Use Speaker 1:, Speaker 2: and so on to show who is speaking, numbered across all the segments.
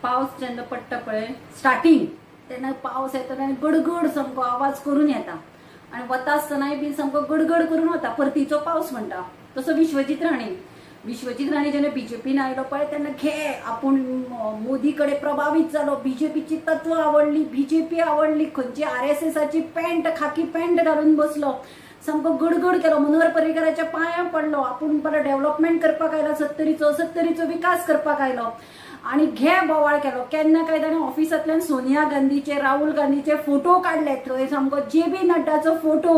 Speaker 1: पावस जेन्ना पडटा पळय स्टार्टिंग तेन्ना पावस येता आनी गडगड सामको आवाज करून येता आनी वता आसतनाय बी सामको गडगड करून वता परतीचो पावस म्हणटा तसो विश्वजीत राणे जेन्ना बीजेपीन आयलो पळय तेन्ना घे आपूण मोदी कडेन प्रभावित जालो बीजेपीची तत्व आवडली बीजेपी आवडली खंयची RSSची पॅन्ट खाकी पॅन्ट घालून बसलो सामको गडगड केलो मनोहर पर्रीकराच्या पांयां पडलो आपूण बरो डेव्हलपमेंट करपाक आयलो 70चो विकास करपाक आयलो आणि घे बोवाळ केलो केन्ना काय ताणें ऑफिसांतल्यान सोनिया गांधीचे राहुल गांधीचे फोटो काढले थंय सामको JB नड्डाचो फोटो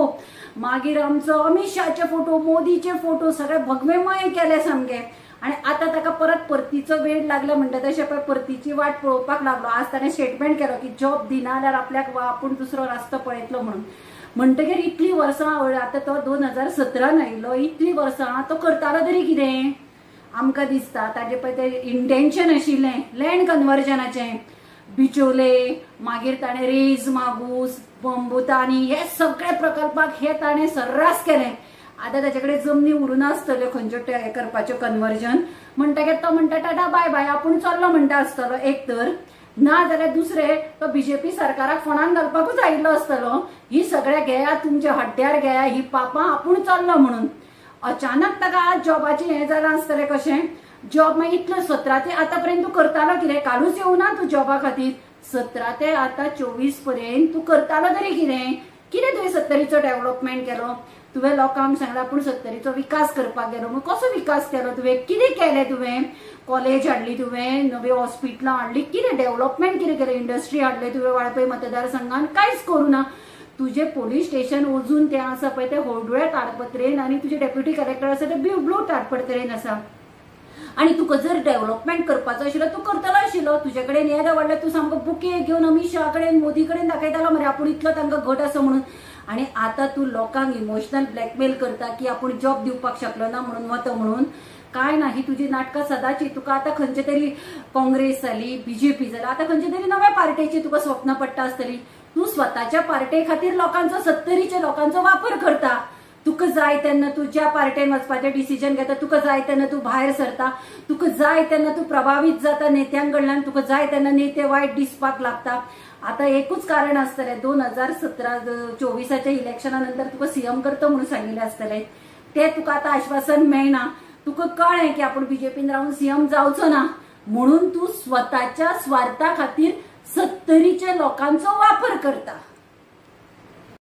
Speaker 1: मागीर आमचो अमित शाहचे फोटो मोदीचे फोटो सगळे भगवेमय केले सामके आणि आता ताका परत परतीचो वेळ लागला म्हणटा तशें पळय परतीची वाट पळोवपाक लागलो आज ताणें स्टेटमेंट केलो की जॉब दिना जाल्यार आपल्याक आपूण दुसरो रस्तो पळयतलो म्हणून म्हणटकीर इतली वर्सां आता तो 2017 आयिल्लो इतली वर्सां तो करतालो तरी कितें आमकां दिसता ताजे पळय ते इंटेंशन आशिल्लें लँड कन्वर्जनाचें बिचोले मागीर ताणें रेज मागूस बंबुतानी हे सगळे प्रकल्पाक हे ताणें सर्रास केले आता ताचे कडेन जमनी उरून आसतल्यो खंयच्यो हे करपाच्यो कन्वर्जन म्हणटकीर तो म्हणटा टाटा बाय बाय आपूण चल्लो म्हणटा आसतलो एक तर ना जाल्यार दुसरे तो बीजेपी सरकाराक फोंडान घालपाकूच आयिल्लो आसतलो ही सगळे घेया तुमच्या हड्ड्यार घेया ही पापां आपूण चल्लो म्हणून अचानक ताका आज जॉबाची हे जालां आसतलें कशें जॉब मागीर इतलो 17 ते आतां पर्यंत तूं करतालो कितें कालूच येवना तूं जॉबा खातीर 17 ते आतां 24 पर्यंत तूं करतालो तरी कितें तुवें 70चो डेव्हलपमेंट केलो तुवें लोकांक सांगला आपूण 70चो विकास करपाक गेलो मग कसो विकास केलो तुवें कितें केलें तुवें कॉलेज हाडली तुवें नवी हॉस्पिटलां हाडली कितें डेव्हलपमेंट कितें केलें इंडस्ट्री हाडली तुवें वाळपय मतदारसंघान कांयच करूं ना तुझे पोलीस स्टेशन अजून ते आसा पळय ते होर्डुळे ताडपत्रेन आनी तुजे डेप्युटी कलेक्टर आसा ते ब्लू ताडपत्रेन आसा आणि तुका जर डेव्हलपमेंट करपाचो आशिल्लो तूं करतलो आशिल्लो तुजे कडेन हे वाडले तूं सामको बुके घेवन अमित शाह कडेन मोदी कडेन दाखयतालो मरे आपूण इतलो तांकां घट आसा म्हणून आणि आता तूं लोकांक इमोशनल ब्लॅकमेल करता की आपूण जॉब दिवपाक शकलो ना म्हणून वतो म्हणून काय ना ही तुजी नाटकां सदांची तुका आतां खंयचे तरी काँग्रेस जाली बीजेपी जाली आतां खंयचे तरी नव्या पार्टेची तुका स्वप्न पडटा आसतली तू स्वतःच्या पार्टे खातीर लोकांचो 70च्या लोकांचो वापर करता तुका जाय तेन्ना तू ज्या पार्टेन वचपाचें डिसिजन घेता तुका जाय तेन्ना तू भायर सरता तुका जाय तेन्ना तू प्रभावित जाता नेत्यांकडल्यान तुका जाय तेन्ना नेते वायट दिसपाक लागता आता एकूच कारण आसतलें 2017-24च्या इलेक्शना नंतर तुका सीएम करता म्हणून सांगिल्लें आसतलें ते तुका आतां आश्वासन मेळना तुका कळ्ळें की आपूण बीजेपीन रावन सीएम जावचो ना म्हणून तू स्वतःच्या स्वार्था खातीर 70च्या लोकांचो वापर करता।